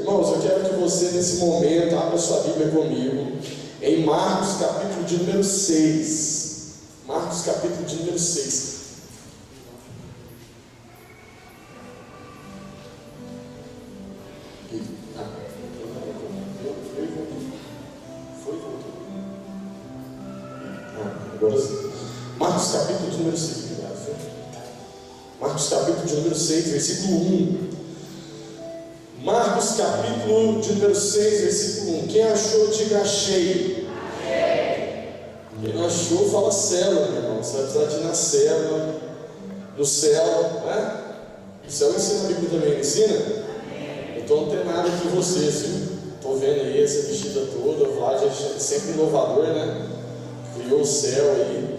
Irmãos, eu quero que você nesse momento abra sua Bíblia comigo em Marcos capítulo de número 6. Marcos capítulo de número 6. Agora sim. Marcos capítulo de número 6. Marcos capítulo de número 6, versículo 1. Marcos capítulo de número 6, versículo 1. Quem achou, diga achei. Quem não achou, fala célula, meu irmão. Você vai precisar de ir na célula, no céu, né? O céu ensina a Bíblia também, ensina? Então não tem nada aqui vocês, viu? Estou vendo aí essa vestida toda, o Vlad é sempre inovador, né? Criou o céu aí.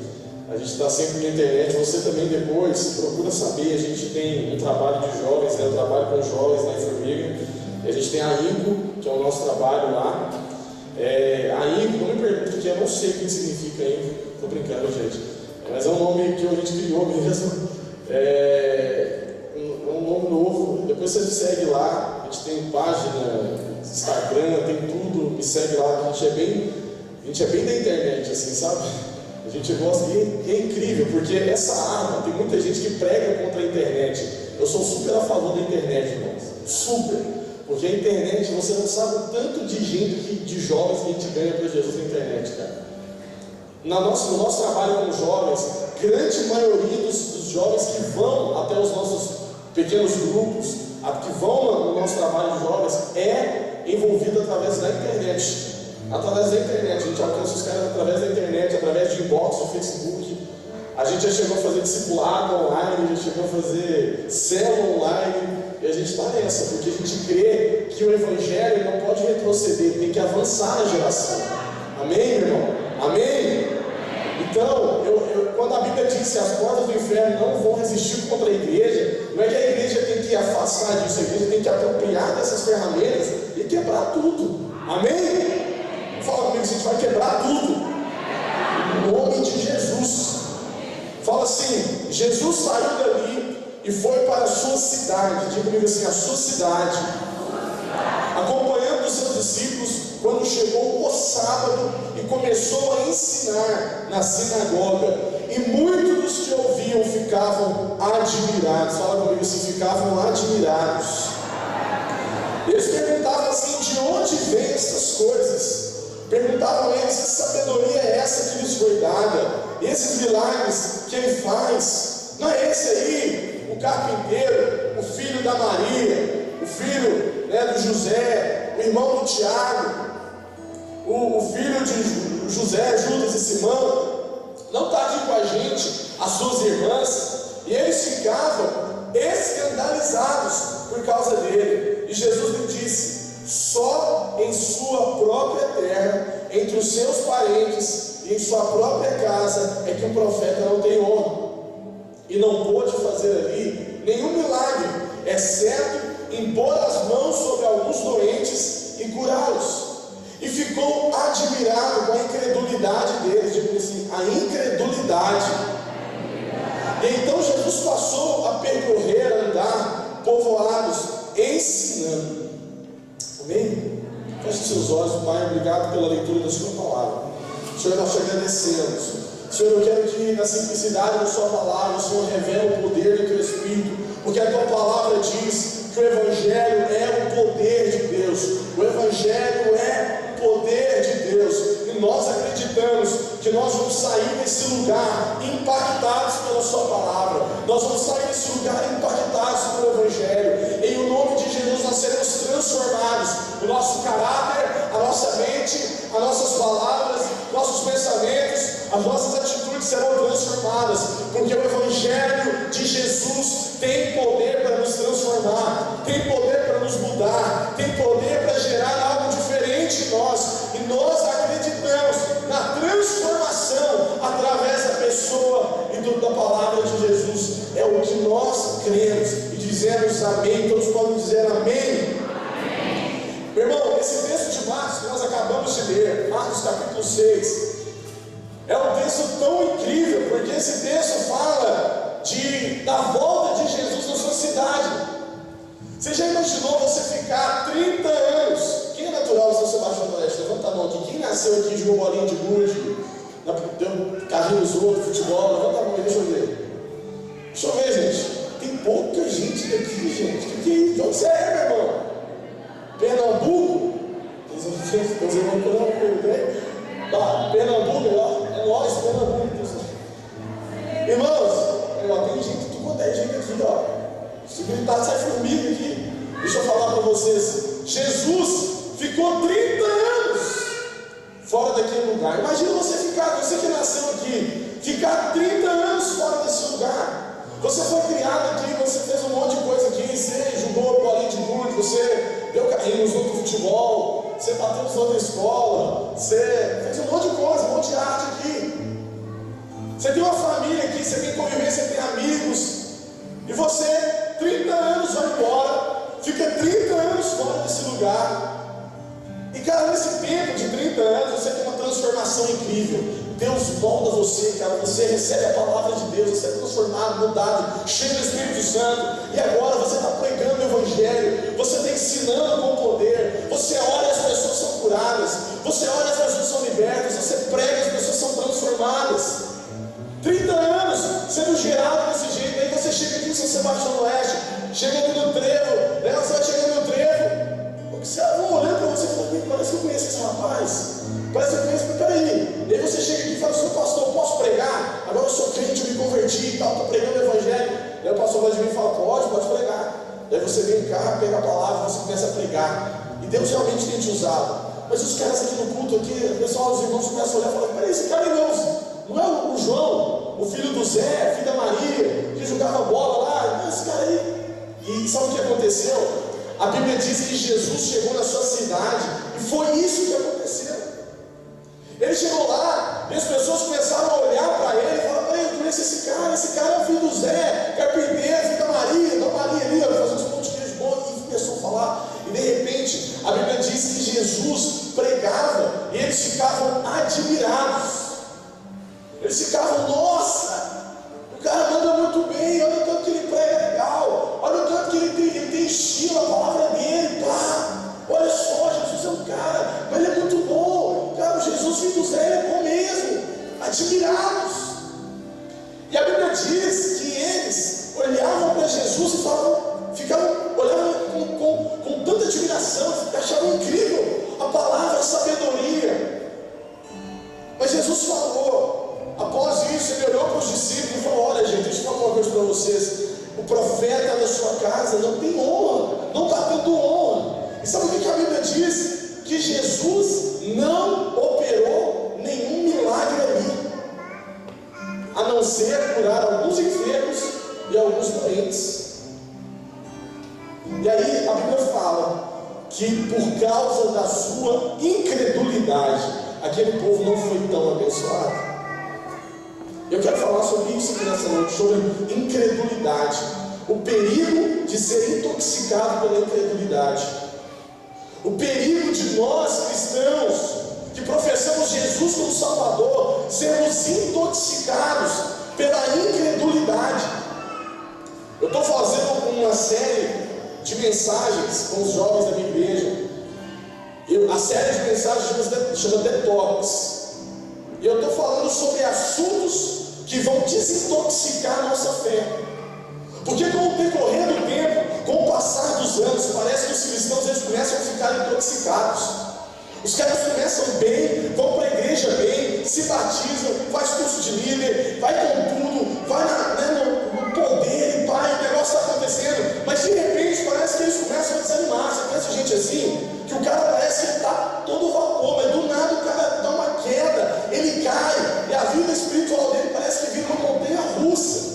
A gente está sempre na internet. Você também depois procura saber. A gente tem um trabalho de jovens, né? Eu trabalho com jovens na Formiga. A gente tem a INCO, que é o nosso trabalho lá. A INCO, não me pergunte o que é, eu não sei o que significa INCO. Estou brincando, gente. Mas é um nome que a gente criou mesmo. É um nome novo. Depois você segue lá. A gente tem página, Instagram, tem tudo. Me segue lá. A gente é bem da internet, assim, sabe? A gente gosta, e é incrível, porque essa arma, tem muita gente que prega contra a internet. Eu sou super a favor da internet, irmãos. Super. Porque a internet, você não sabe o tanto de gente, de jovens que a gente ganha para Jesus na internet, cara. No nosso trabalho com jovens, grande maioria dos jovens que vão até os nossos pequenos grupos, que vão no nosso trabalho de jovens, é envolvido através da internet. Através da internet, a gente alcança os caras através da internet, através de inbox do Facebook. A gente já chegou a fazer discipulado online, já chegou a fazer célula online, e a gente está nessa, porque a gente crê que o Evangelho não pode retroceder, tem que avançar na geração. Amém, meu irmão? Amém? Então, quando a Bíblia diz que as portas do inferno não vão resistir contra a igreja, não é que a igreja tem que afastar disso, a igreja tem que apropriar dessas ferramentas e quebrar tudo. Amém? Fala comigo, a gente vai quebrar tudo em nome de Jesus. Fala assim: Jesus saiu dali e foi para a sua cidade. Diga comigo assim: a sua cidade, acompanhando os seus discípulos, quando chegou o sábado e começou a ensinar na sinagoga, e muitos dos que ouviam ficavam admirados. Fala comigo assim: ficavam admirados. Eles perguntavam assim: de onde vêm essas coisas? Perguntavam a eles: que sabedoria é essa que lhes foi dada? Esses milagres que ele faz, não é esse aí, o carpinteiro, o filho da Maria, o filho, né, do José, o irmão do Tiago, o filho de José, Judas e Simão? Não está aqui com a gente, as suas irmãs? E eles ficavam escandalizados por causa dele. E Jesus lhe disse: só em sua própria terra, entre os seus parentes e em sua própria casa, é que um profeta não tem honra. E não pôde fazer ali nenhum milagre, exceto impor as mãos sobre alguns doentes e curá-los. E ficou admirado com a incredulidade deles. Digo assim: a incredulidade. E então Jesus passou a percorrer, a andar povoados, ensinando. Amém? Feche seus olhos, Pai. Obrigado pela leitura da sua palavra. Senhor, nós te agradecemos. Senhor, eu quero que na simplicidade da sua palavra o Senhor revele o poder do teu Espírito, porque a tua palavra diz que o Evangelho é o poder de Deus. O Evangelho é o poder de Deus, e nós acreditamos que nós vamos sair desse lugar impactados pela sua palavra. Nós vamos sair desse lugar impactados pelo Evangelho. Em o nome de Jesus nós seremos transformados. O nosso caráter, a nossa mente, as nossas palavras, nossos pensamentos, as nossas atitudes serão transformadas, porque o Evangelho de Jesus tem poder para nos transformar, tem poder para nos mudar, tem poder para gerar algo diferente em nós, e nós acreditamos na transformação através da pessoa e da palavra de Jesus. É o que nós cremos e dizemos amém. Todos podem dizer amém. Meu irmão, esse texto de Marcos que nós acabamos de ler, Marcos capítulo 6, é um texto tão incrível, porque esse texto fala da volta de Jesus na sua cidade. Você já imaginou você ficar 30 nasceu aqui, jogou bolinha de gude, deu carrinho nos outros, futebol, levanta a mão aí, deixa eu ver. Deixa eu ver, gente. Tem pouca gente daqui, gente. O que é isso? De onde você é, meu irmão? Pernambuco? Estão dizendo que não, tem? Pernambuco, é nós, Pernambuco. Irmãos, tem gente, tu quanto é gente aqui, ó. Se gritar, sai formiga aqui. Deixa eu falar para vocês. Jesus ficou 30 anos fora daquele lugar. Imagina você que nasceu aqui, ficar 30 anos fora desse lugar. Você foi criado aqui, você fez um monte de coisa aqui, você jogou bolinha de gude, você deu carrinho nos outros futebol, você bateu nos outros na escola, você fez um monte de coisa, um monte de arte aqui. Você tem uma família aqui, você tem convivência, você tem amigos, e você, 30 anos, vai embora, fica 30 anos fora desse lugar. E cara, nesse tempo de 30 anos, você tem uma transformação incrível. Deus molda você, cara, você recebe a palavra de Deus, você é transformado, mudado, cheio do Espírito Santo, e agora você está pregando o Evangelho, você está ensinando com poder, você ora e as pessoas são curadas, você ora e as pessoas são libertas, você prega e as pessoas são transformadas. 30 anos sendo gerado desse jeito, aí você chega aqui em São Sebastião do Oeste, chega aqui no Trevo, né? Você vai chegando no Trevo, você olhando para você e fala, parece que eu conheço esse rapaz. Parece que eu conheço, mas peraí. E aí você chega aqui e fala, senhor pastor, eu posso pregar? Agora eu sou crente, eu me converti e tal, estou pregando o Evangelho. Aí o pastor vai de mim e fala, pode pregar. Daí você vem cá, pega a palavra, você começa a pregar. E Deus realmente tem te usado. Mas os caras aqui no culto, aqui, o pessoal, os irmãos começam a olhar e falam, peraí, esse cara não é o João, o filho do Zé, filho da Maria, que jogava bola lá, não é esse cara aí. E sabe o que aconteceu? A Bíblia diz que Jesus chegou na sua cidade, e foi isso que aconteceu. Ele chegou lá, e as pessoas começaram a olhar para ele e falaram, eu conheço esse cara é o filho do Zé, carpinteiro, filho da Maria ali, fazendo uns pontos de bons, e começou a falar, e de repente, a Bíblia diz que Jesus pregava, e eles ficavam admirados, eles ficavam, nossa, o cara manda muito bem, olha o tanto que ele prega legal, olha o tanto que ele tem estilo, a palavra dele, pá, olha só, Jesus é um cara, mas ele é muito bom, cara, Jesus filho do Zé é bom mesmo, admirados. E a Bíblia diz que eles olhavam para Jesus e olhavam com tanta admiração, achavam incrível a palavra, a sabedoria. Mas Jesus falou, após isso, ele olhou para os discípulos e falou, olha gente, deixa eu falar uma coisa para vocês, o profeta da sua casa não tem honra, não está tendo honra. E sabe o que a Bíblia diz? Que Jesus não operou nenhum milagre ali, a não ser curar alguns enfermos e alguns doentes. E aí a Bíblia fala que por causa da sua incredulidade, aquele povo não foi tão abençoado. Eu quero falar sobre isso aqui nessa noite, sobre incredulidade, o perigo de ser intoxicado pela incredulidade, o perigo de nós cristãos que professamos Jesus como Salvador sermos intoxicados pela incredulidade. Eu estou fazendo uma série de mensagens com os jovens da minha igreja. A série de mensagens chama Detox. E eu estou falando sobre assuntos que vão desintoxicar a nossa fé. Porque com o decorrer do tempo, com o passar dos anos, parece que os cristãos eles começam a ficar intoxicados. Os caras começam bem, vão para a igreja bem, se batizam, faz curso de líder, vai com tudo, vai no poder e pai, o negócio está acontecendo. Mas de repente parece que eles começam a desanimar. Você conhece gente assim? Que o cara parece que está todo vapor, mas do nada o cara dá uma queda, ele cai, e a vida espiritual dele parece que vira uma montanha russa.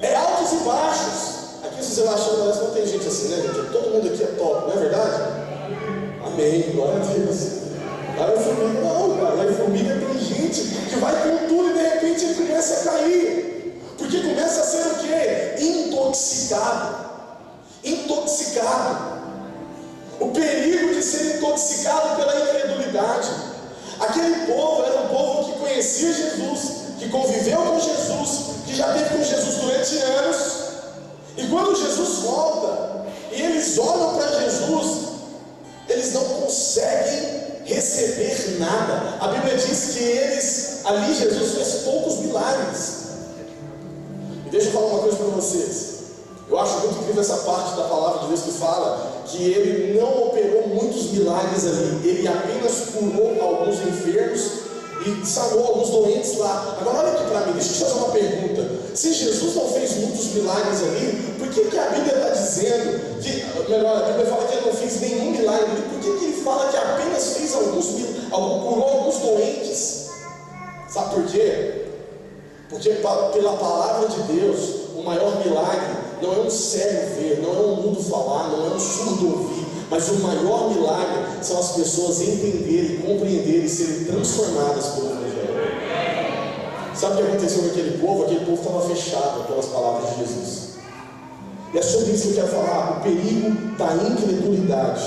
É altos e baixos. Aqui se você vai achando, parece que não tem gente assim, né, gente? Todo mundo aqui é top, não é verdade? Amém, glória a Deus. Lá em Formiga não, cara. Lá em Formiga tem gente que vai com tudo e de repente ele começa a cair. Porque começa a ser o quê? Intoxicado. Intoxicado. O perigo de ser intoxicado pela incredulidade. Aquele povo era um povo que conhecia Jesus, que conviveu com Jesus, que já esteve com Jesus durante anos. E quando Jesus volta, e eles olham para Jesus, eles não conseguem receber Ali Jesus fez poucos milagres. E deixa eu falar uma coisa para vocês. Eu acho muito incrível essa parte da palavra de Deus que fala que ele não operou muitos milagres ali. Ele apenas curou alguns enfermos e salvou alguns doentes lá. Agora olha aqui para mim, deixa eu te fazer uma pergunta. Se Jesus não fez muitos milagres ali, por que a Bíblia está dizendo que, melhor, a Bíblia fala que ele não fez nenhum milagre ali? Por que ele fala que apenas fez curou alguns doentes? Sabe por quê? Porque pela palavra de Deus, o maior milagre não é um cego ver, não é um mudo falar, não é um surdo ouvir, mas o maior milagre são as pessoas entenderem, compreenderem e serem transformadas pelo Evangelho. Sabe o que aconteceu com aquele povo? Aquele povo estava fechado pelas palavras de Jesus. E é sobre isso que eu quero falar, o perigo da incredulidade.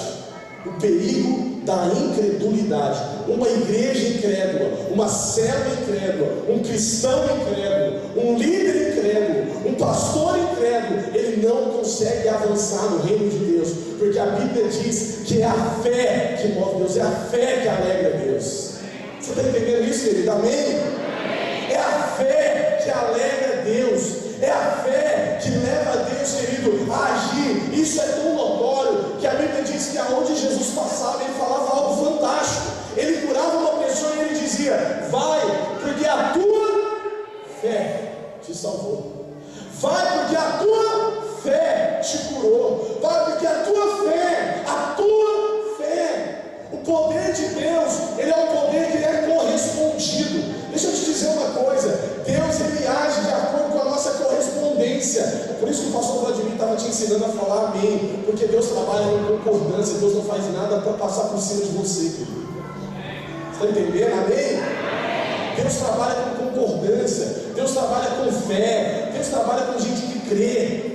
O perigo da incredulidade. Uma igreja incrédula, uma célula incrédula, um cristão incrédulo, um líder incrédulo, um pastor incrédulo, ele não consegue avançar no reino de Deus, porque a Bíblia diz que é a fé que move Deus, é a fé que alegra Deus. Você está entendendo isso, querido? Amém? É a fé que alegra Deus, é a fé que leva Deus, querido, a agir. Isso é tão notório que a Bíblia diz que aonde Jesus passava, ele falava algo fantástico. Ele curava uma pessoa e ele dizia: vai, porque a tua fé te salvou. Vai, porque a tua fé te curou. Vai, porque a tua fé. O poder de Deus, ele é um poder que é correspondido. Deixa eu te dizer uma coisa: Deus, ele age de acordo com a nossa correspondência. É por isso que o pastor Vladimir estava te ensinando a falar amém, porque Deus trabalha com concordância. Deus não faz nada para passar por cima de você, querido. Você está entendendo? Amém? Deus trabalha com concordância, Deus trabalha com fé, Deus trabalha com gente que crê.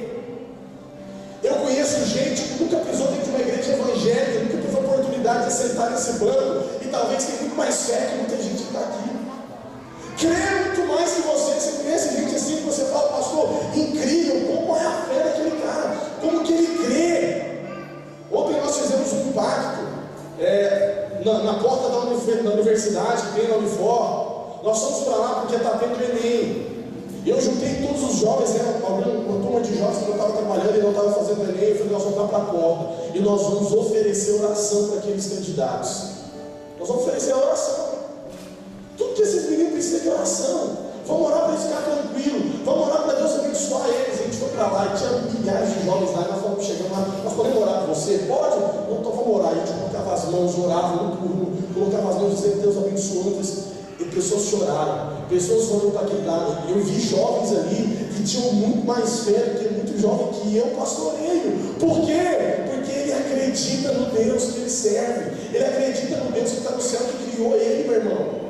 Eu conheço gente que nunca pisou dentro de uma igreja evangélica, nunca teve a oportunidade de sentar nesse banco, e talvez tenha muito mais fé que muita gente que está aqui. Crê muito mais que você. Você conhece gente assim que você fala: pastor, incrível, como é a fé daquele cara, como que ele crê. Ontem nós fizemos um impacto na porta da universidade, que tem na Unifor. Nós fomos para lá porque está tendo Enem. Eu juntei todos os jovens, uma turma de jovens que não estava trabalhando e não estava fazendo Enem. Eu falei: nós vamos para a porta e nós vamos oferecer oração para aqueles candidatos. Nós vamos oferecer a oração. Tudo que esses meninos precisam de oração. Vamos orar para eles ficar tranquilos. Vamos orar para Deus abençoar eles. A gente foi para lá e tinha milhares de jovens lá. E nós falamos, chegando lá: nós podemos orar por você? Pode? Não, então vamos orar. A gente colocava as mãos, orava um por um, colocava as mãos dizendo: Deus abençoando. E pessoas choraram, pessoas foram impactadas. Eu vi jovens ali que tinham muito mais fé do que muito jovem que eu pastoreio. Por quê? Porque ele acredita no Deus que ele serve. Ele acredita no Deus que está no céu, que criou ele, meu irmão.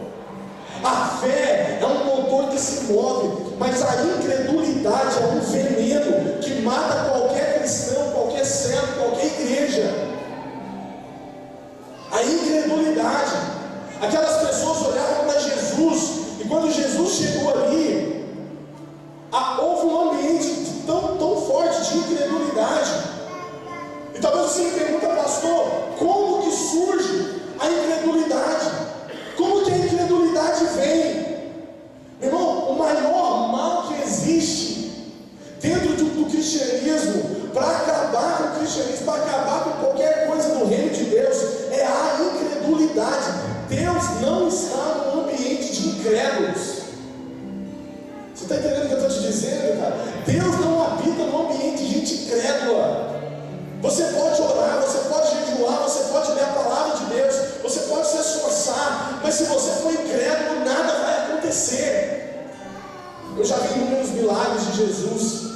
A fé é um motor que se move, mas a incredulidade é um veneno que mata qualquer cristão, qualquer servo, qualquer igreja. A incredulidade. Aquelas pessoas olhavam para Jesus, e quando Jesus chegou ali, houve um ambiente tão forte de incredulidade. E talvez você me pergunta: pastor, como que surge a incredulidade? Como que a incredulidade vem? Meu irmão, o maior mal que existe dentro do cristianismo, para acabar com o cristianismo, para acabar com qualquer coisa no reino de Deus, é a incredulidade. Deus não está num ambiente de incrédulos. Você está entendendo o que eu estou te dizendo, cara? Deus não habita num ambiente de gente incrédula. Você pode orar, você pode jejuar, você pode ler a palavra de Deus, você pode se esforçar, mas se você for incrédulo, nada vai acontecer. Eu já vi inúmeros milagres de Jesus,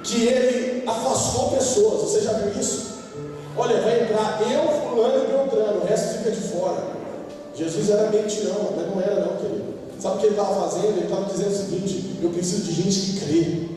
que ele afastou pessoas. Você já viu isso? Olha, vai entrar eu, fulano e Beltrano, o resto fica de fora. Jesus era mentirão, mas não era não, querido. Sabe o que ele estava fazendo? Ele estava dizendo o seguinte: eu preciso de gente que crê.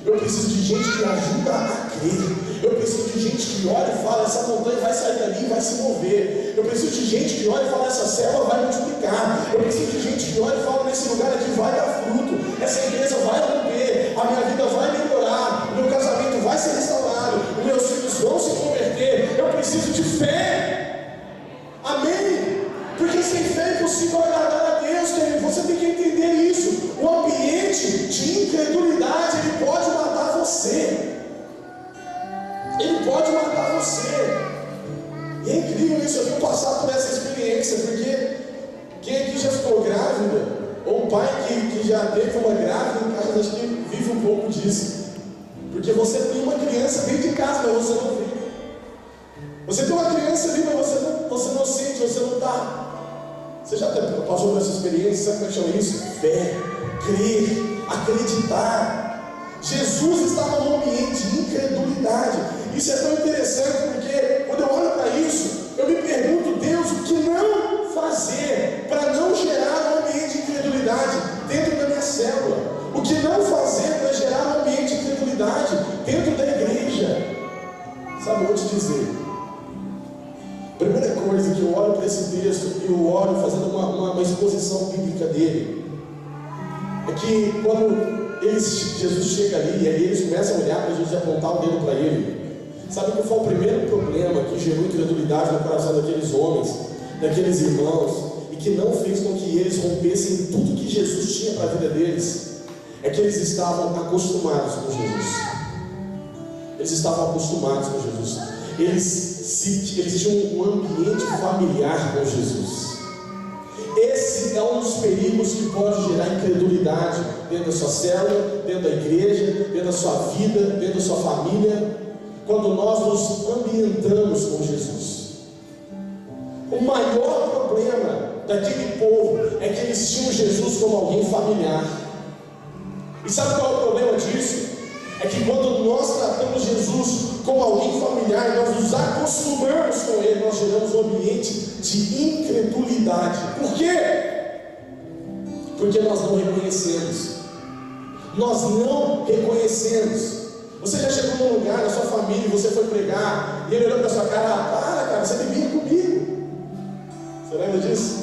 Eu preciso de gente que ajuda a crer. Eu preciso de gente que olha e fala: essa montanha vai sair dali e vai se mover. Eu preciso de gente que olha e fala: essa selva vai multiplicar. Eu preciso de gente que olha e fala: nesse lugar aqui vai dar fruto. Essa igreja vai romper. A minha vida vai melhorar. O meu casamento vai ser restaurado. Os meus filhos vão se converter. Eu preciso de fé. Amém? Porque sem fé é impossível agradar a Deus, querido. Você experiência, porque quem aqui já ficou grávida, ou um pai que já teve uma grávida em casa, acho que vive um pouco disso. Porque você tem uma criança dentro de casa, mas você não vê. Você tem uma criança ali, mas você não sente, você não está. Você já passou por essa experiência? Sabe como é que chama isso? Fé, crer, acreditar. Jesus estava num ambiente de incredulidade. Isso é tão interessante, porque quando eu olho para isso, eu me pergunto, Deus, o que não fazer para não gerar um ambiente de incredulidade dentro da minha célula? O que não fazer para gerar um ambiente de incredulidade dentro da igreja? Sabe, eu vou te dizer. Primeira coisa que eu olho para esse texto, e eu olho fazendo uma exposição bíblica dele, é que quando Jesus chega ali, e aí eles começam a olhar para Jesus e apontar o dedo para ele. Sabe qual foi o primeiro problema que gerou incredulidade no coração daqueles homens, daqueles irmãos, e que não fez com que eles rompessem tudo que Jesus tinha para a vida deles? É que eles estavam acostumados com Jesus. Eles estavam acostumados com Jesus. Eles tinham um ambiente familiar com Jesus. Esse é um dos perigos que pode gerar incredulidade dentro da sua célula, dentro da igreja, dentro da sua vida, dentro da sua família, quando nós nos ambientamos com Jesus. O maior problema daquele povo é que eles tinham Jesus como alguém familiar. E sabe qual é o problema disso? É que quando nós tratamos Jesus como alguém familiar, nós nos acostumamos com ele, nós geramos um ambiente de incredulidade. Por quê? Porque nós não reconhecemos. Nós não reconhecemos. Você já chegou num lugar na sua família e você foi pregar, e ele olhou para sua cara, para, cara, você bebia comigo. Você lembra disso?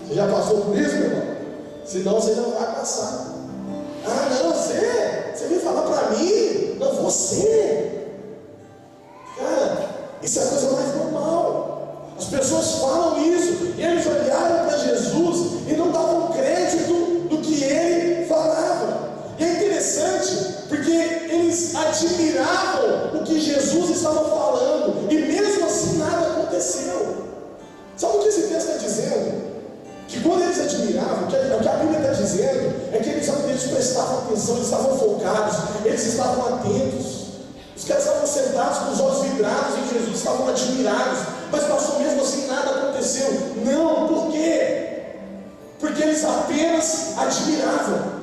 Você já passou por isso, meu irmão? Senão você não vai passar. Ah, não, você veio falar para mim? Não, você. Cara, isso é a coisa mais normal. As pessoas falam isso, e eles olharam para Jesus e não davam crédito do que ele falava. E é interessante, porque eles admiravam o que Jesus estava falando, e mesmo assim nada aconteceu. Sabe o que esse texto está dizendo? Que quando eles admiravam, o que a Bíblia está dizendo é que eles prestavam atenção, eles estavam focados, eles estavam atentos. Os caras estavam sentados com os olhos vidrados em Jesus, estavam admirados, mas passou mesmo assim, nada aconteceu. Não, por quê? Porque eles apenas admiravam.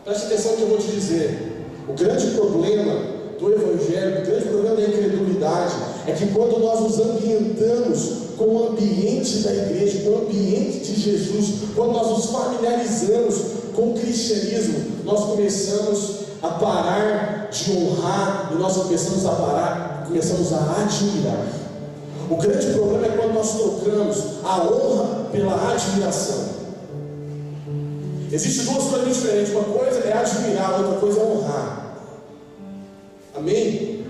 Preste atenção no que eu vou te dizer. O grande problema do Evangelho, o grande problema da incredulidade, é que quando nós nos ambientamos com o ambiente da igreja, com o ambiente de Jesus, quando nós nos familiarizamos com o cristianismo, nós começamos a parar de honrar, e nós começamos a admirar. O grande problema é quando nós trocamos a honra pela admiração. Existem duas coisas diferentes. Uma coisa é admirar, outra coisa é honrar. Amém?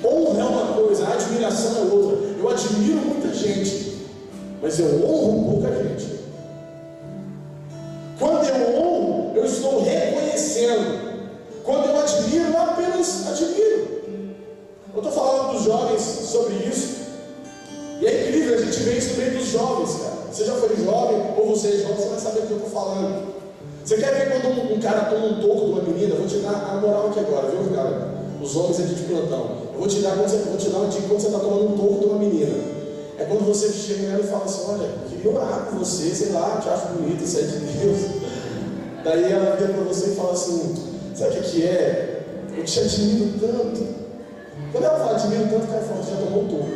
Honra é uma coisa, a admiração é outra. Eu admiro muita gente, mas eu honro pouca gente. Quando eu honro, eu estou reconhecendo. Quando eu admiro, eu apenas admiro. Eu estou falando dos jovens sobre isso, e é incrível a gente ver isso no meio dos jovens, cara. Você já foi jovem, ou você é jovem, você vai saber o que eu estou falando. Você quer ver quando um cara toma um toco de uma menina? Eu vou te dar a moral aqui agora, viu, cara? Os homens aqui de plantão. Eu vou te dar uma dica quando você está tomando um toco de uma menina. É quando você chega nela e fala assim: olha, eu queria orar por você, sei lá, te acho bonito, isso é de Deus. Daí ela vira para você e fala assim: sabe o que é? Eu te admiro tanto. Quando ela fala admiro tanto, o cara fala: você já tomou um toco.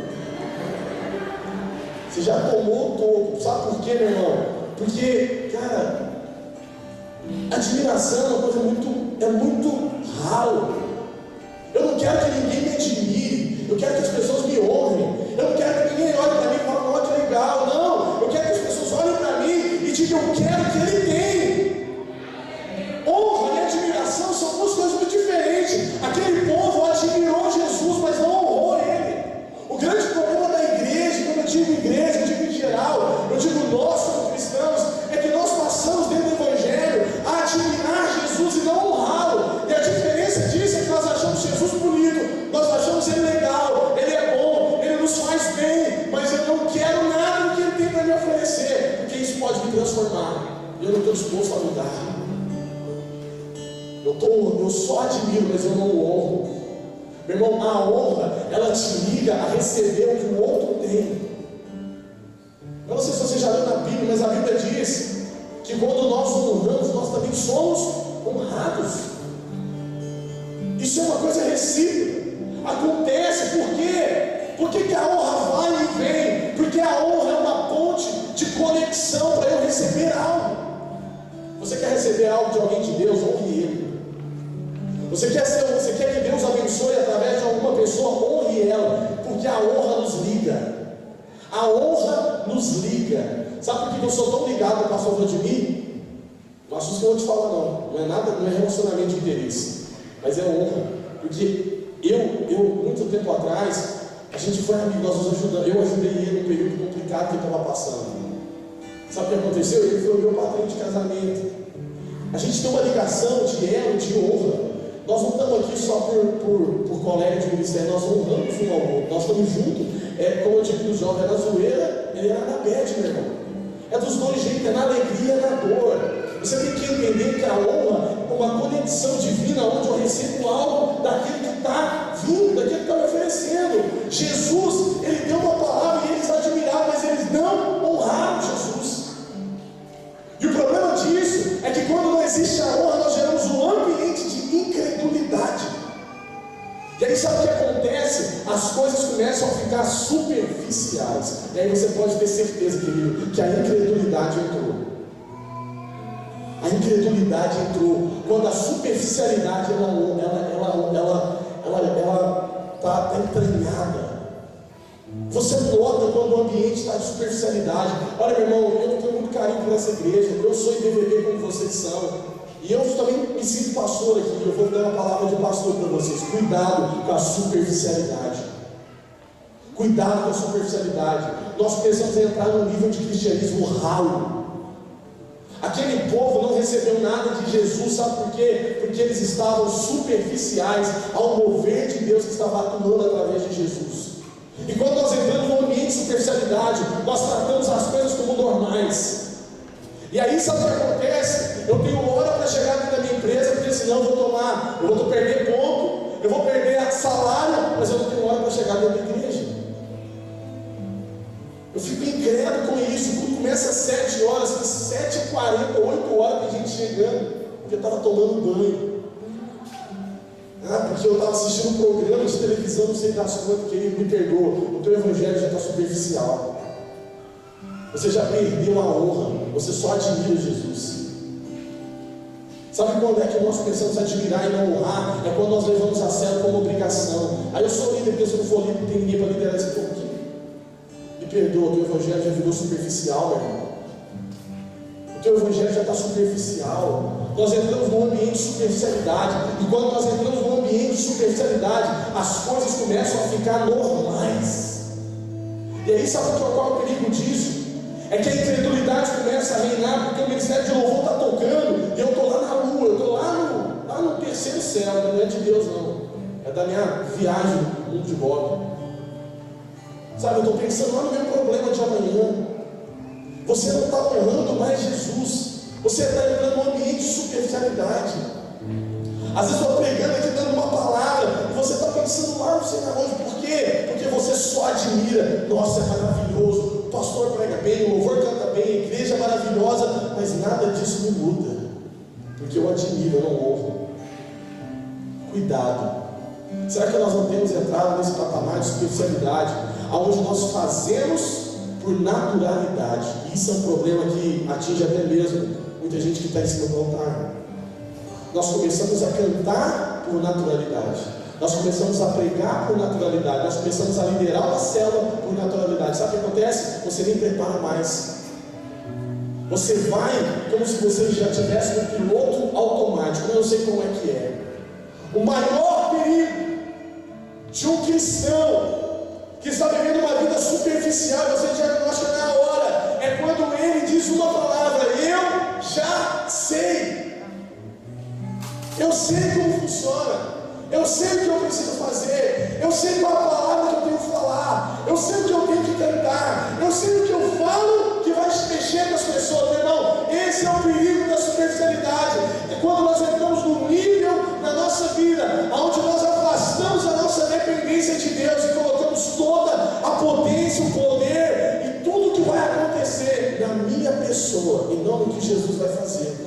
Você já tomou um toco. Sabe por quê, meu irmão? Porque, cara, admiração é uma coisa muito ralo. Eu não quero que ninguém me admire, eu quero que as pessoas me honrem. Eu não quero que ninguém olhe para mim e fale: olha que legal. Não, eu quero que as pessoas olhem para mim e digam: eu quero que ele tenha. Honra e admiração são duas coisas muito diferentes. Aquele povo admirou Jesus, mas não honrou ele. O grande problema da igreja, quando eu digo igreja, eu digo em geral, eu digo nós como cristãos, é que nós passamos dentro do Evangelho a admirar Jesus e não honrá-lo. E a diferença disso é que nós achamos Jesus bonito, nós achamos ele legal, ele é bom, ele nos faz bem, mas eu não quero nada do que ele tem para me transformar, e eu não estou disposto a mudar. Eu só admiro, mas eu não honro. Meu irmão, a honra, ela te liga a receber o que o outro tem. Eu não sei se você já leu na Bíblia, mas a Bíblia diz que quando nós honramos, nós também somos honrados. Isso é uma coisa recíproca. Acontece, por quê? Por que a honra vai e vem? Porque a honra é uma ponte de conexão para eu receber algo. Você quer receber algo de alguém de Deus? Honre ele. Você quer que Deus abençoe através de alguma pessoa? Honre ela, porque a honra nos liga. A honra nos liga. Sabe por que eu sou tão ligado ao pastor Vladimir? Não assunto que eu vou te falar, não é nada, não é relacionamento de interesse, mas é honra. Porque eu muito tempo atrás, a gente foi amigo, nós nos ajudamos. Eu ajudei ele no período complicado que ele estava passando. Sabe o que aconteceu? Ele foi o meu padrinho de casamento. A gente tem uma ligação de elo, de honra. Nós não estamos aqui só por colega de ministério, nós honramos um ao outro, nós estamos juntos. Como eu digo para os jovens, é na zoeira, ele era na bad, meu irmão. É dos dois jeitos, é na alegria, é na dor. Você tem que entender que a honra é uma conexão divina, onde eu recebo algo daquele que está vindo, daquele que está me oferecendo. Jesus, ele deu uma palavra e eles admiraram, mas eles não honraram Jesus. E o problema disso é que quando não existe a honra, nós geramos um ambiente de incredulidade. E aí sabe o que acontece? As coisas começam a ficar superficiais. E aí você pode ter certeza, querido, que a incredulidade entrou. A incredulidade entrou. Quando a superficialidade ela está entranhada. Você nota quando o ambiente está de superficialidade. Olha, meu irmão, eu tenho muito carinho por essa igreja. Eu sou IBVB como vocês são. E eu também me sinto pastor aqui. Eu vou dar uma palavra de pastor para vocês. Cuidado com a superficialidade. Cuidado com a superficialidade. Nós precisamos entrar num nível de cristianismo ralo. Aquele povo não recebeu nada de Jesus, sabe por quê? Porque eles estavam superficiais ao mover de Deus que estava atuando através de Jesus. E quando nós entramos num ambiente de superficialidade, nós tratamos as coisas como normais. E aí sabe o que acontece? Eu tenho hora para chegar dentro da minha empresa, porque senão eu vou perder ponto, eu vou perder salário, mas eu não tenho hora para chegar dentro da igreja. Eu fico incrédulo com isso. Quando começa às 7 horas, 7h40, 8 horas tem gente chegando, porque eu estava tomando banho. Porque eu estava assistindo um programa de televisão, não sei das quantas, que ele me perdoa. O teu evangelho já está superficial. Você já perdeu a honra. Você só admira Jesus. Sabe quando é que nós começamos a admirar e não honrar? É quando nós levamos a sério como obrigação. Aí eu sou líder, porque se eu não for líder, não tem ninguém para liderar esse povo aqui. Me perdoa, o teu evangelho já virou superficial, meu irmão. O teu evangelho já está superficial. Nós entramos num ambiente de superficialidade. E quando nós entramos num ambiente de superficialidade, as coisas começam a ficar normais. E aí sabe qual é o perigo disso? É que a incredulidade começa a reinar, porque o ministério de louvor está tocando, e eu estou lá na lua, eu estou lá no terceiro céu, não é de Deus não, é da minha viagem no mundo de Bob. Sabe, eu estou pensando lá no meu problema de amanhã. Você não está honrando mais Jesus, você está entrando num ambiente de superficialidade. Às vezes eu estou pregando aqui dando uma palavra, e você está pensando lá não sei aonde. Por quê? Porque você só admira. Nossa, é maravilhoso, o pastor prega bem, o louvor canta bem, a igreja é maravilhosa, mas nada disso me muda, porque eu admiro, eu não honro. Cuidado. Será que nós não temos entrado nesse patamar de superficialidade, onde nós fazemos por naturalidade? E isso é um problema que atinge até mesmo muita gente que está em cima do altar. Nós começamos a cantar por naturalidade, nós começamos a pregar por naturalidade, nós começamos a liderar uma célula por naturalidade. Sabe o que acontece? Você nem prepara mais. Você vai como se você já tivesse um piloto automático. Eu não sei como é que é. O maior perigo de um cristão que está vivendo uma vida superficial, você diagnostica na hora, é quando ele diz uma palavra: eu já sei. Eu sei como funciona, eu sei o que eu preciso fazer, eu sei qual a palavra que eu tenho que falar, eu sei o que eu tenho que cantar, eu sei o que eu falo que vai mexer com as pessoas. ambiente, o poder e tudo que vai acontecer na minha pessoa, e não no que Jesus vai fazer.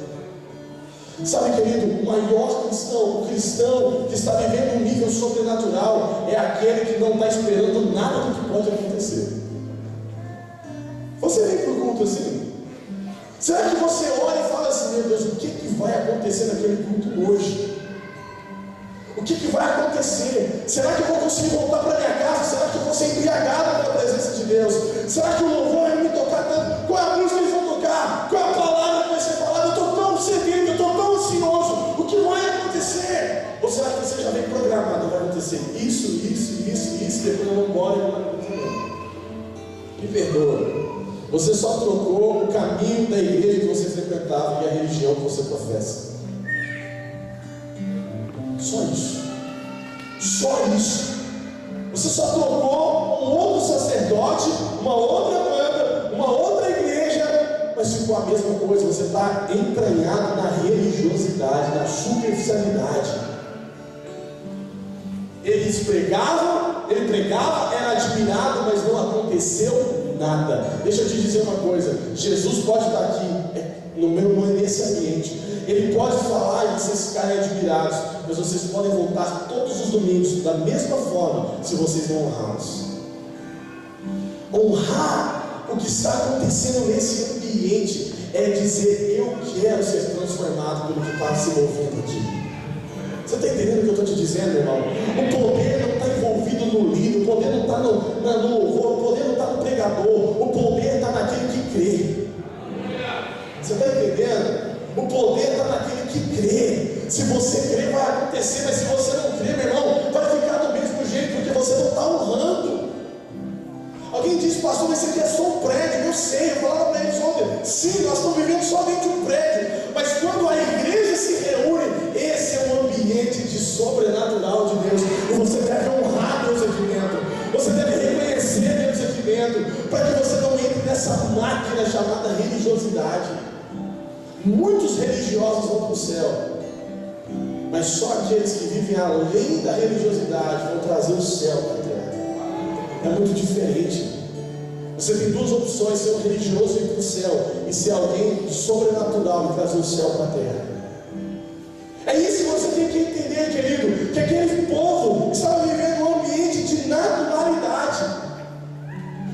Sabe, querido, o maior cristão, o cristão que está vivendo um nível sobrenatural, é aquele que não está esperando nada do que pode acontecer. Você vem para o culto assim? Será que você olha e fala assim: meu Deus, o que vai acontecer naquele culto hoje? O que vai acontecer? Será que eu vou conseguir voltar para minha casa? Será que eu vou ser embriagado pela presença de Deus? Será que o louvor vai me tocar tanto? Qual é a música que eles vão tocar? Qual é a palavra que vai ser falada? Eu estou tão sedento, eu estou tão ansioso. O que vai acontecer? Ou será que você já vem programado? Vai acontecer isso, depois eu vou embora e não vai acontecer. Me perdoa. Você só trocou o caminho da igreja que você frequentava e a religião que você professa. Só isso. Só isso. Você só trocou um outro sacerdote, uma outra banda, uma outra igreja, mas ficou a mesma coisa. Você está entranhado na religiosidade, na superficialidade. Ele pregava, era admirado, mas não aconteceu nada. Deixa eu te dizer uma coisa: Jesus pode estar aqui nesse ambiente, Ele pode falar e vocês ficarem admirados, mas vocês podem voltar todos os domingos da mesma forma, se vocês não honrá-los. Honrar o que está acontecendo nesse ambiente é dizer: eu quero ser transformado pelo que está se movendo aqui. Você está entendendo o que eu estou te dizendo, irmão? O poder não está envolvido no líder, o poder não está no louvor, o poder não está no pregador, o poder está naquele que crê. Você está entendendo? O poder está naquele que crê. Se você crê, vai acontecer, mas se você não crê, meu irmão, vai ficar do mesmo jeito, porque você não está honrando. Alguém disse: pastor, mas isso aqui é só um prédio. Eu sei, eu falava para eles ontem: sim, nós estamos vivendo só dentro de um prédio, mas quando a igreja se reúne, esse é um ambiente de sobrenatural de Deus, e você deve honrar Deus aqui dentro, você deve reconhecer Deus aqui dentro, para que você não entre nessa máquina chamada religiosidade. Muitos religiosos vão para o céu, mas só aqueles que vivem além da religiosidade vão trazer o céu para a terra. É muito diferente. Você tem duas opções: ser um religioso e ir para o céu, e ser alguém sobrenatural e trazer o céu para a terra. É isso que você tem que entender, querido, que aquele povo estava vivendo um ambiente de naturalidade.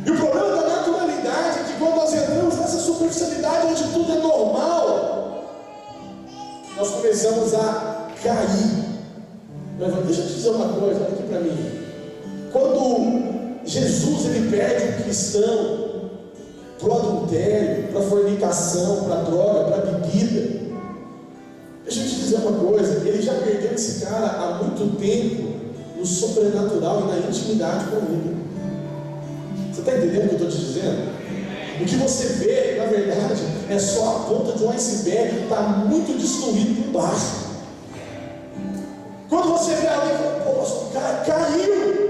E o problema da naturalidade é que quando nós entramos nessa superficialidade, onde tudo é normal, nós começamos a cair. Mas deixa eu te dizer uma coisa, olha aqui para mim. Quando Jesus ele perde o cristão para o adultério, para a fornicação, para a droga, para a bebida, deixa eu te dizer uma coisa: ele já perdeu esse cara há muito tempo no sobrenatural e na intimidade com ele. Você está entendendo o que eu estou te dizendo? O que você vê, na verdade, é só a ponta de um iceberg que está muito destruído por baixo. Quando você vê alguém e fala: pô, o cara caiu.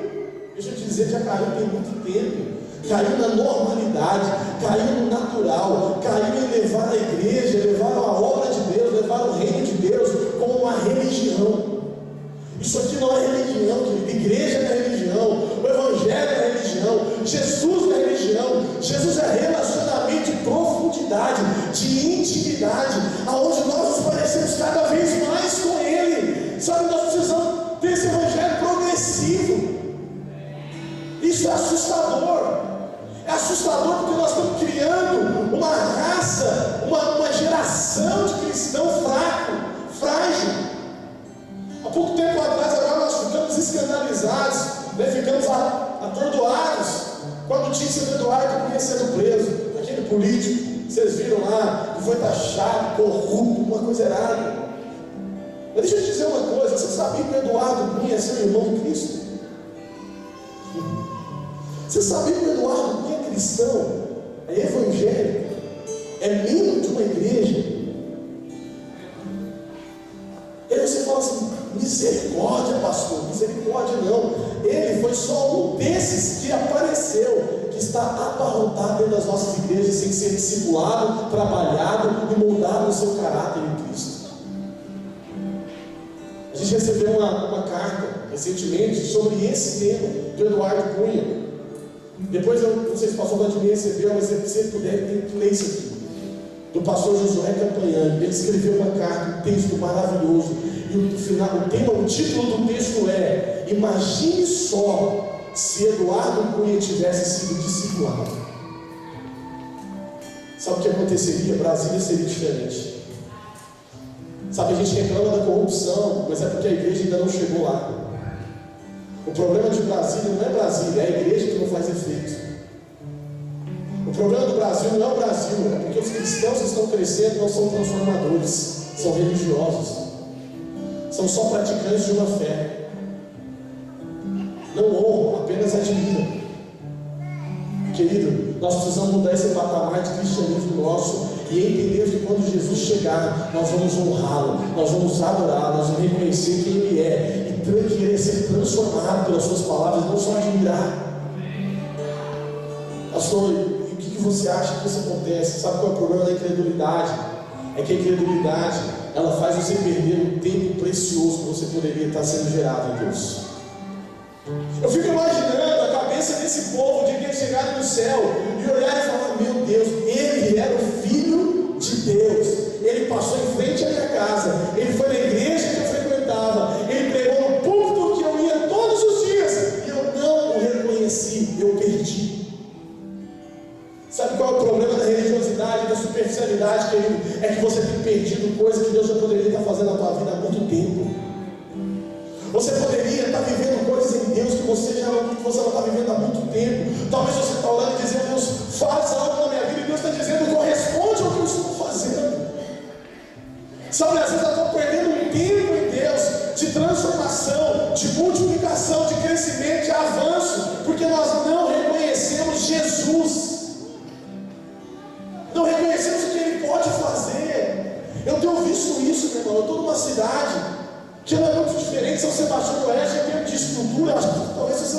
Deixa eu te dizer, já caiu tem muito tempo. Caiu na normalidade, caiu no natural, caiu em levar a igreja, levar a obra de Deus, levar o reino de Deus como uma religião. Isso aqui não é religião, querido. Igreja não é religião, o Evangelho é religião, Jesus não é religião. Jesus é relacionamento de profundidade, de intimidade, aonde nós nos parecemos cada vez mais com Ele. Sabe, nós precisamos ter esse Evangelho progressivo. Isso é assustador. É assustador porque nós estamos criando uma raça, uma geração de cristão fraco, frágil. Há pouco tempo atrás, agora nós ficamos escandalizados, ficamos atordoados com a notícia do Eduardo que ia sendo preso, aquele político, vocês viram lá, que foi taxado, corrupto, uma coisa errada. Mas deixa eu te dizer uma coisa: você sabia que o Eduardo Cunha é seu irmão em Cristo? Você sabia que o Eduardo Cunha é cristão, é evangélico, é membro de uma igreja? E aí você fala assim: misericórdia, pastor, misericórdia não. Ele foi só um desses que apareceu, que está abarrotado dentro das nossas igrejas, sem ser discipulado, trabalhado e moldado no seu caráter em Cristo. A gente recebeu uma carta recentemente sobre esse tema do Eduardo Cunha. Depois, eu não sei se o pastor Vladimir recebeu, mas se ele puder, tem que ler isso aqui. Do pastor Josué Campanhani. Ele escreveu uma carta, um texto maravilhoso. E o título do texto é: imagine só se Eduardo Cunha tivesse sido discipulado. Sabe o que aconteceria? Brasília seria diferente. Sabe, a gente reclama da corrupção, mas é porque a igreja ainda não chegou lá. O problema de Brasília não é Brasília, é a igreja que não faz efeito. O problema do Brasil não é o Brasil, é porque os cristãos que estão crescendo não são transformadores, são religiosos, são só praticantes de uma fé. Não honram, apenas admiram. Querido, nós precisamos mudar esse patamar de cristianismo nosso e entender que quando Jesus chegar, nós vamos honrá-lo, nós vamos adorá-lo, nós vamos reconhecer quem Ele é e querer ser transformado pelas suas palavras, não só admirar. Pastor, e o que você acha que isso acontece? Sabe qual é o problema da incredulidade? É que a incredulidade, ela faz você perder um tempo precioso que você poderia estar sendo gerado em Deus. Eu fico imaginando a cabeça desse povo de que chegaram no céu e olhar e falar: meu Deus, ele era o Filho de Deus, ele passou em frente à minha casa, ele foi na igreja que eu frequentava, ele pregou no púlpito que eu ia todos os dias, e eu não o reconheci, eu perdi. Sabe qual é o problema da religiosidade, da superficialidade, querido? É que você tem perdido coisas que Deus já poderia estar fazendo na tua vida há muito tempo. Você poderia estar vivendo coisas em Deus que você não está vivendo há muito tempo. Talvez você está orando e dizendo: Deus, faz algo na minha vida, e Deus está dizendo: corresponde ao que eu estou fazendo. Sabe, às vezes nós estamos perdendo um tempo em Deus de transformação, de multiplicação, de crescimento, de avanço, porque nós não reconhecemos Jesus. Não reconhecemos o que Ele pode fazer. Eu tenho visto isso, meu irmão. Eu estou numa cidade que não é muito diferente. São Sebastião do Oeste, em termos de estrutura, acho que talvez São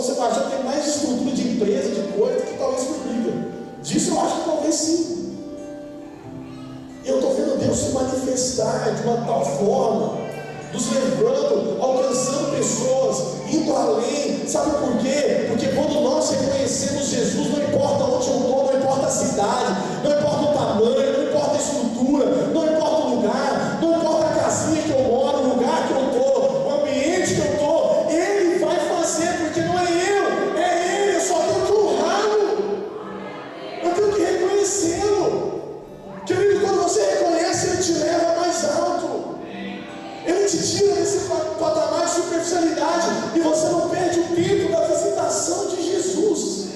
Sebastião tem mais estrutura de empresa, de coisa, que talvez Formiga. Disso eu acho que talvez sim. E eu estou vendo Deus se manifestar de uma tal forma, nos levando, alcançando pessoas, indo além. Sabe por quê? Porque quando nós reconhecemos Jesus, não importa onde eu estou, não importa a cidade, não importa o tamanho, não importa a estrutura, não importa o lugar, não importa a casinha que eu moro, o lugar que eu estou, o ambiente que eu estou, Ele vai fazer, porque não é eu, é Ele. Eu só tenho que honrá-lo, eu tenho que reconhecê-lo. Querido, quando você reconhece, Ele te leva mais alto. Ele te tira desse patamar de superficialidade e você não perde o tempo da visitação de Jesus.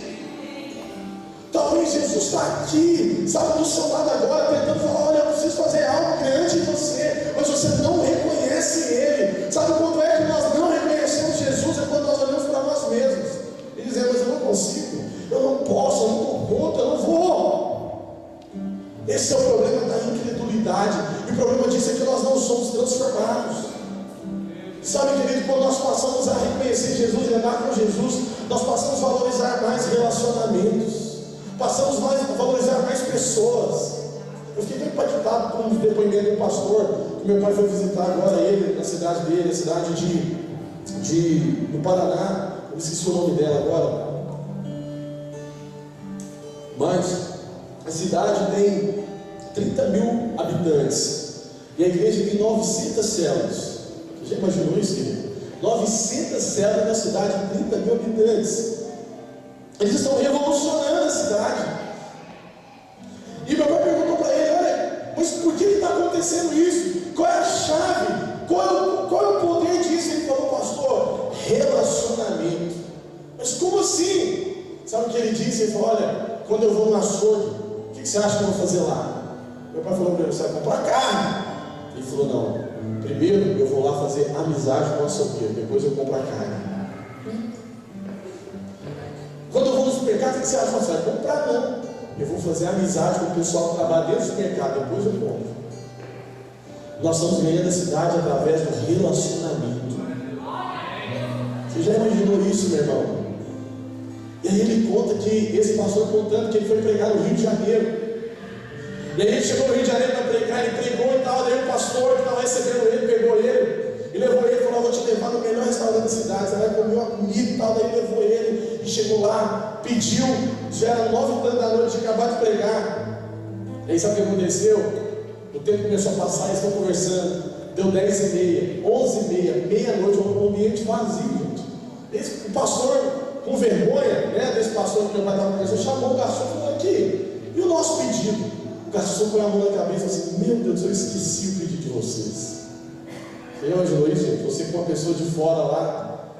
Talvez Jesus está aqui, sabe, do seu lado agora, tentando falar: olha, eu preciso fazer algo grande em você, mas você não reconhece Ele. Sabe quando é que nós não reconhecemos Jesus? É quando nós olhamos para nós mesmos e dizemos: eu não consigo, eu não posso, eu não dou conta, eu não vou. Esse é o problema da incredulidade. E o problema disso é que nós não somos transformados. Sabe, querido, quando nós passamos a reconhecer Jesus e andar com Jesus, nós passamos a valorizar mais relacionamentos, passamos a valorizar mais pessoas. Eu fiquei bem impactado com um depoimento de um pastor que meu pai foi visitar agora, ele, na cidade dele, a cidade do Paraná. Eu esqueci o nome dela agora, mas a cidade tem 30 mil habitantes e a igreja tem 900 células. Você já imaginou isso, querido? 900 células na cidade de 30 mil habitantes. Eles estão revolucionando a cidade. E meu pai perguntou para ele: olha, mas por que está acontecendo isso? Qual é a chave? Qual é o poder disso? Ele falou: pastor, relacionamento. Mas como assim? Sabe o que ele disse? Ele falou: olha, quando eu vou no açougue, o que você acha que eu vou fazer lá? Meu pai falou para ele: você vai comprar carne. Ele falou: não, primeiro eu vou lá fazer amizade com o açougueiro, depois eu compro a carne. Quando eu vou no supermercado, o que você acha? Você vai comprar? Não, eu vou fazer amizade com o pessoal que trabalha dentro do supermercado, depois eu compro. Nós estamos ganhando a cidade através do relacionamento. Você já imaginou isso, meu irmão? E aí ele conta que, esse pastor contando que ele foi pregar no Rio de Janeiro. E aí ele chegou no Rio de Janeiro para pregar, ele pregou e tal. Daí o pastor que estava recebendo ele, pegou ele e levou ele e falou: vou te levar no melhor restaurante da cidade, você vai comer uma comida e tal. Daí levou ele chegou lá, pediu, já era 9h da noite, tinha acabado de pregar. Aí sabe o que aconteceu? O tempo começou a passar, eles estão conversando. Deu 10h30, 11h30, meia-noite, um ambiente vazio, gente. O pastor, com vergonha, né, desse pastor que meu pai estava conversando, chamou o garçom e falou: aqui, e o nosso pedido? O garçom põe a mão na cabeça e falou assim: meu Deus, eu esqueci o pedido de vocês. Você imaginou isso, gente? Você com uma pessoa de fora lá,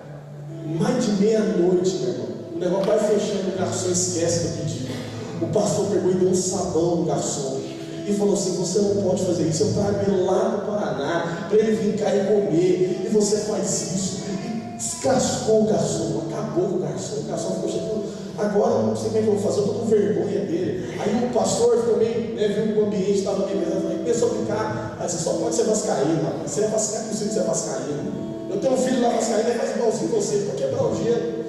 mais de meia-noite, meu irmão. O negócio vai fechando, o garçom esquece do pedido. O pastor pegou e deu um sabão no garçom e falou assim: você não pode fazer isso, eu trago ele lá do Paraná para ele vir cá e comer, e você faz isso. E descascou o garçom, acabou com o garçom ficou chateado. Agora não sei como é que eu vou fazer, eu estou com vergonha dele. Aí o pastor também, né, viu que o ambiente estava bem pesado, e começou a brincar. Aí você só pode ser vascaíno, rapaz. Você é vascaíno, não sei se você é vascaíno. Eu tenho um filho lá vascaíno, ele faz igualzinho você, para quebrar o gelo.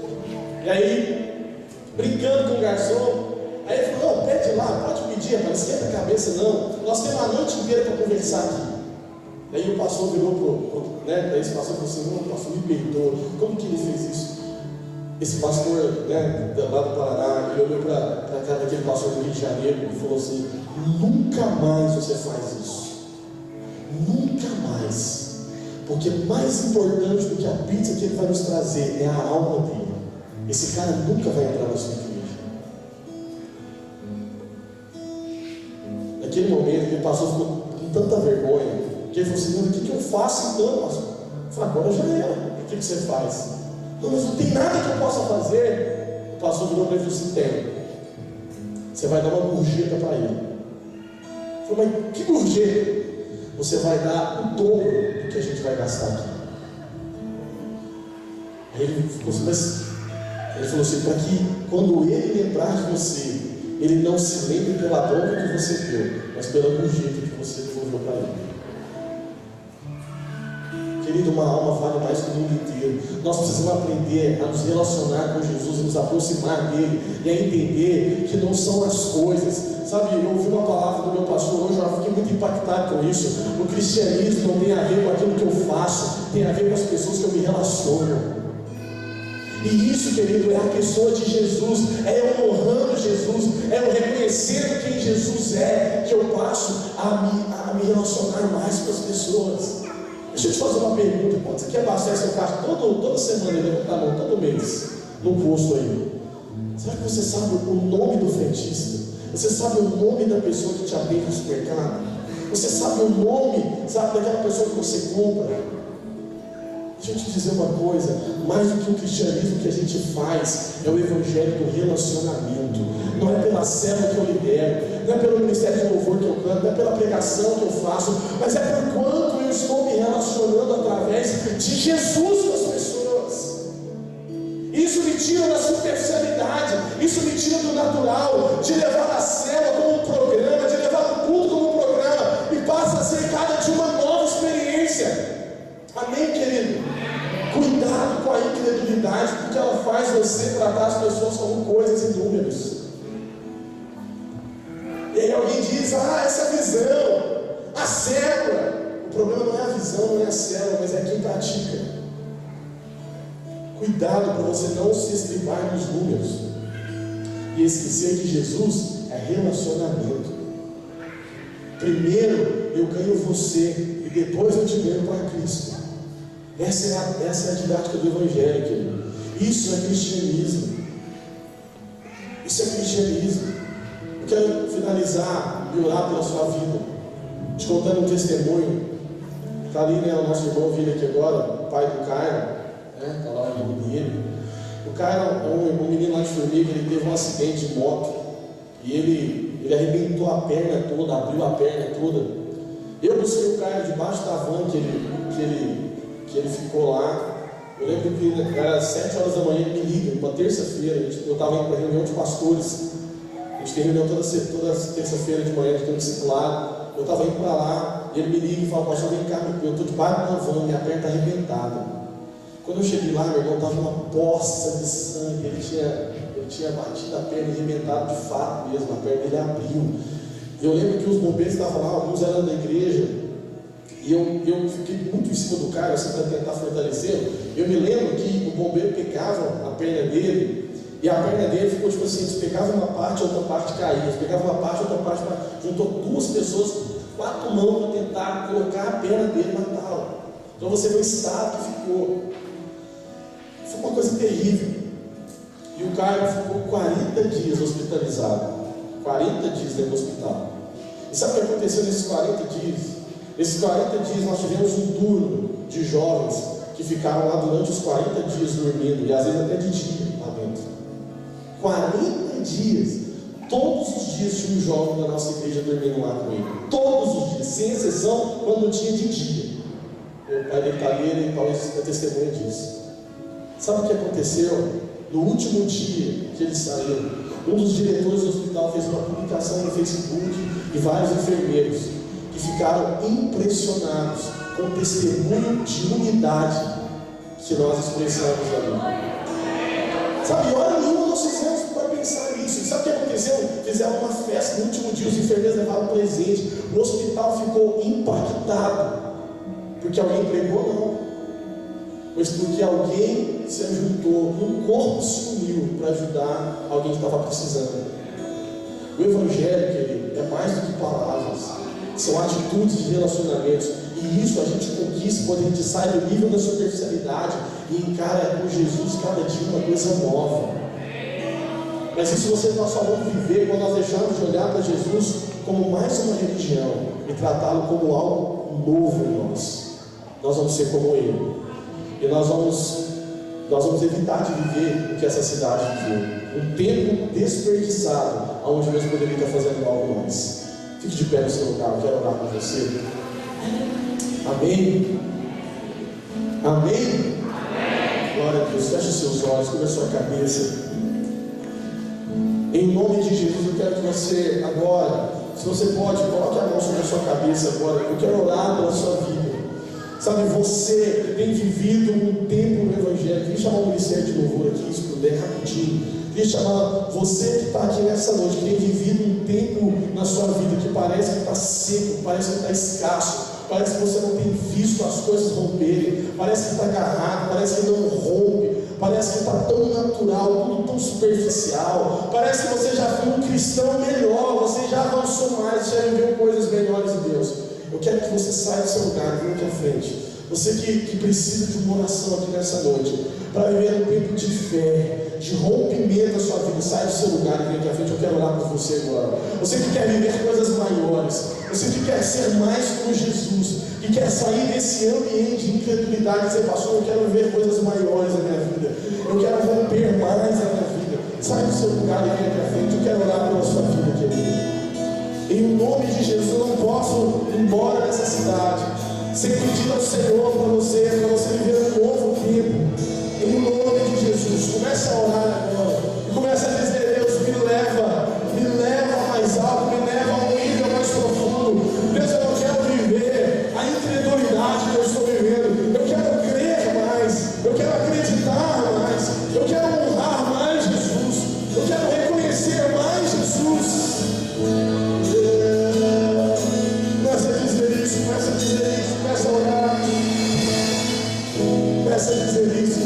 E aí, brincando com o garçom, aí ele falou: não, pede lá, pode pedir, não esquenta a cabeça não, nós temos a noite inteira para conversar aqui. Daí o pastor virou daí esse pastor falou assim: não, o pastor me perdoa, como que ele fez isso? Esse pastor, né, lá do Paraná, ele olhou para a cara daquele pastor do Rio de Janeiro e falou assim: nunca mais você faz isso, nunca mais, porque mais importante do que a pizza que ele vai nos trazer é a alma dele. Esse cara nunca vai entrar na sua igreja. Naquele momento, aquele pastor ficou com tanta vergonha, que ele falou assim: o que eu faço então, pastor? Eu falei: agora já era. O que você faz? Não, mas não tem nada que eu possa fazer. O pastor virou para ele e falou assim: tem. Você vai dar uma gorjeta para ele. Eu falei: mas que gorjeta? Você vai dar o dobro do que a gente vai gastar aqui. Aí ele ficou assim: mas... Ele falou assim: para que quando ele lembrar de você, ele não se lembre pela bronca que você deu, mas pela gorjeta que você devolveu para ele. Querido, uma alma vale mais que o mundo inteiro. Nós precisamos aprender a nos relacionar com Jesus, a nos aproximar dele e a entender que não são as coisas. Sabe, eu ouvi uma palavra do meu pastor hoje, eu fiquei muito impactado com isso. O cristianismo não tem a ver com aquilo que eu faço, tem a ver com as pessoas que eu me relaciono. E isso, querido, é a pessoa de Jesus, é eu honrando Jesus, é eu reconhecendo quem Jesus é, que eu passo a me relacionar mais com as pessoas. Deixa eu te fazer uma pergunta: quando você quer abastecer seu carro toda semana, levanta a mão, todo mês, no posto aí, será que você sabe o nome do frentista? Você sabe o nome da pessoa que te atende no supermercado? Você sabe o nome, sabe, daquela pessoa que você compra? Deixa eu te dizer uma coisa: mais do que o cristianismo que a gente faz, é o evangelho do relacionamento. Não é pela célula que eu lidero, não é pelo ministério de louvor que eu canto, não é pela pregação que eu faço, mas é por quanto eu estou me relacionando através de Jesus com as pessoas. Isso me tira da superficialidade, isso me tira do natural, de levar a célula como um programa, de levar o culto como um programa, e passa a ser cada dia uma nova experiência. Amém, querido? Cuidado com a incredulidade, porque ela faz você tratar as pessoas como coisas e números. E aí alguém diz: essa visão, a célula. O problema não é a visão, não é a célula, mas é quem pratica. Cuidado para você não se estribar nos números e esquecer que Jesus é relacionamento. Primeiro eu ganho você e depois eu te ganho para Cristo. Essa é a didática do Evangelho, querido. Isso é cristianismo. Isso é cristianismo. Eu quero finalizar e orar pela sua vida, te contando um testemunho. Está ali, né, o nosso irmão vindo aqui agora, o pai do Caio, né, está lá o menino. O Caio é um menino lá de Formiga, ele teve um acidente de moto e ele arrebentou a perna toda, abriu a perna toda. Eu busquei o Caio debaixo da van que ele ficou lá. Eu lembro que era 7 horas da manhã, ele me liga, uma terça-feira, eu estava indo para a reunião de pastores. A gente tem reunião toda terça-feira de manhã, de discipulado. Eu estava indo para lá, e ele me liga e fala: pastor, vem cá, eu estou debaixo da van, minha perna está arrebentada. Quando eu cheguei lá, meu irmão estava uma poça de sangue, ele tinha batido a perna, arrebentado de fato mesmo, a perna dele abriu. Eu lembro que os bombeiros estavam lá, alguns eram da igreja. E eu fiquei muito em cima do cara, assim, para tentar fortalecer. Eu me lembro que o bombeiro pegava a perna dele E a perna dele ficou tipo assim, você pegava uma parte, outra parte caía, você pegava uma parte, outra parte, juntou duas pessoas, 4 mãos para tentar colocar a perna dele e matá-lo. Então você vê o estado que ficou. Foi uma coisa terrível. E o cara ficou 40 dias hospitalizado. 40 dias dentro do hospital. E sabe o que aconteceu nesses 40 dias? Nesses 40 dias nós tivemos um turno de jovens que ficaram lá durante os 40 dias dormindo, e às vezes até de dia lá dentro. 40 dias. Todos os dias tinha um jovem da nossa igreja dormindo lá com ele. Todos os dias, sem exceção, quando tinha de dia. O pai dele está ali, ele talvez é testemunha disso. Sabe o que aconteceu? No último dia que ele saiu, um dos diretores do hospital fez uma publicação no Facebook e vários enfermeiros que ficaram impressionados com o testemunho de unidade que nós expressamos ali. Sabe, hora nenhuma nós fizemos para pensar nisso. E sabe o que aconteceu? Fizeram uma festa no último dia, os enfermeiros levaram presente. O hospital ficou impactado. Porque alguém pregou? Não. Mas porque alguém se ajuntou, um corpo se uniu para ajudar alguém que estava precisando. O Evangelho, querido, é mais do que palavras. São atitudes de relacionamentos. E isso a gente conquista quando a gente sai do nível da superficialidade e encara com Jesus cada dia uma coisa nova. Mas isso nós só vamos viver quando nós deixarmos de olhar para Jesus como mais uma religião e tratá-lo como algo novo em nós. Nós vamos ser como Ele. E nós vamos evitar de viver o que essa cidade viveu. Um tempo desperdiçado, onde Deus poderia estar fazendo algo mais. Fique de pé no seu lugar, eu quero orar com você. Amém? Amém? Glória a Deus. Feche os seus olhos, cubra a sua cabeça. Em nome de Jesus, eu quero que você agora, se você pode, coloque a mão sobre a sua cabeça agora. Eu quero orar pela sua vida. Sabe, você que tem vivido um tempo no Evangelho, queria chamar o Ministério de Louvor aqui, se puder, rapidinho. Queria chamar você que está aqui nessa noite, que tem vivido um tempo na sua vida que parece que está seco, parece que está escasso, parece que você não tem visto as coisas romperem, parece que está agarrado, parece que não rompe, parece que está tão natural, tudo tão superficial, parece que você já foi um cristão melhor, você já avançou mais, já viveu coisas melhores em Deus. Eu quero que você saia do seu lugar, venha aqui à frente. Você que precisa de uma oração aqui nessa noite, para viver um tempo de fé, de rompimento da sua vida, sai do seu lugar e vem aqui à frente. Eu quero orar por você agora. Você que quer viver coisas maiores, você que quer ser mais como Jesus, que quer sair desse ambiente de incredulidade e dizer, pastor, eu quero viver coisas maiores na minha vida, eu quero romper mais na minha vida. Sai do seu lugar e vem aqui à frente. Eu quero orar pela sua vida, querido. Em nome de Jesus, eu não posso ir embora dessa cidade sem pedir ao Senhor para você viver um novo tempo. Em nome de Jesus, comece a orar agora. E comece a dizer, Deus, me leva mais alto, me leva a um nível mais profundo. Deus, eu não quero viver a incredulidade que eu estou vivendo. Eu quero crer mais, eu quero acreditar mais, eu quero honrar mais Jesus, eu quero reconhecer mais Jesus. Começa a dizer isso, começa a orar, começa a dizer isso,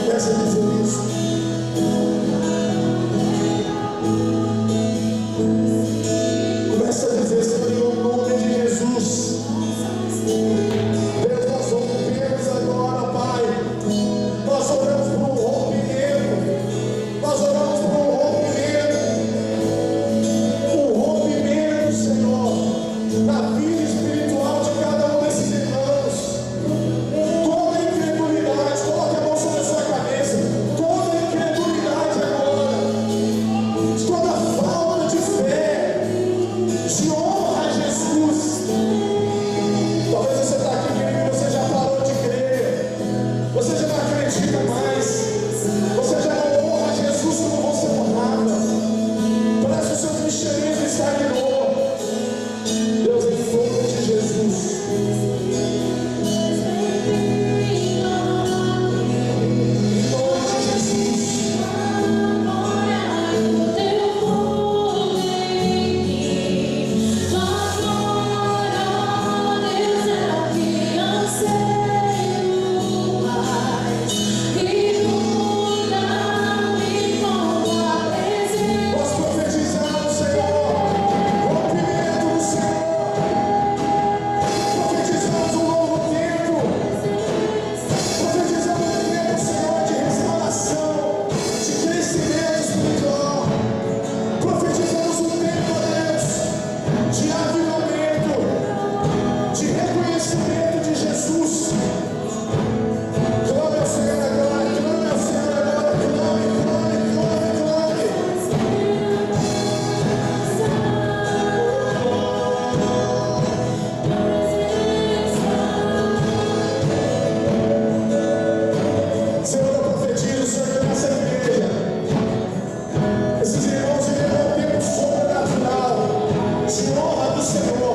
começa a dizer isso. Começa a dizer, Senhor, em nome de Jesus. Deus, nós rompemos agora, Pai. Nós oramos por um rompimento. Nós oramos por um rompimento. Um rompimento, Senhor, na vida espiritual de cada um desses irmãos. Toda incredulidade, coloque a mão sobre a sua cabeça. Toda do Senhor.